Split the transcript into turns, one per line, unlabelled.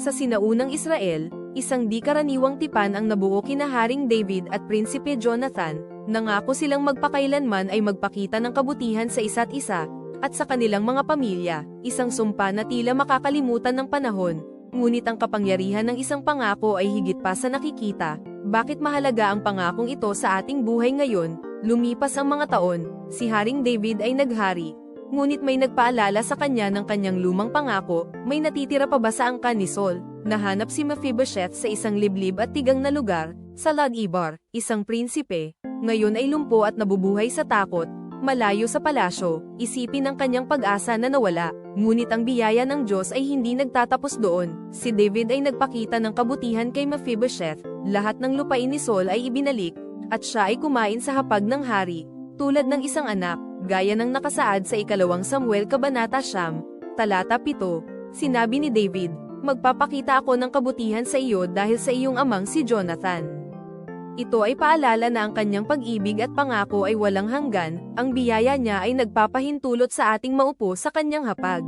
Sa sinaunang Israel, isang di karaniwang tipan ang nabuo kina Haring David at Prinsipe Jonathan. Nangako silang magpakailanman ay magpakita ng kabutihan sa isa't isa, at sa kanilang mga pamilya, isang sumpa na tila makakalimutan ng panahon. Ngunit ang kapangyarihan ng isang pangako ay higit pa sa nakikita. Bakit mahalaga ang pangakong ito sa ating buhay ngayon? Lumipas ang mga taon, si Haring David ay naghari. Ngunit may nagpaalala sa kanya ng kanyang lumang pangako. May natitira pa ba sa angkan ni Saul? Nahanap si Mephibosheth sa isang liblib at tigang na lugar, sa Lod-Ibar, isang prinsipe. Ngayon ay lumpo at nabubuhay sa takot, malayo sa palasyo. Isipin ang kanyang pag-asa na nawala. Ngunit ang biyaya ng Diyos ay hindi nagtatapos doon. Si David ay nagpakita ng kabutihan kay Mephibosheth. Lahat ng lupain ni Saul ay ibinalik, at siya ay kumain sa hapag ng hari, tulad ng isang anak. Gaya ng nakasaad sa 2 Samuel Kabanata 9, talata 7, sinabi ni David, "Magpapakita ako ng kabutihan sa iyo dahil sa iyong amang si Jonathan." Ito ay paalala na ang kanyang pag-ibig at pangako ay walang hanggan. Ang biyaya niya ay nagpapahintulot sa ating maupo sa kanyang hapag.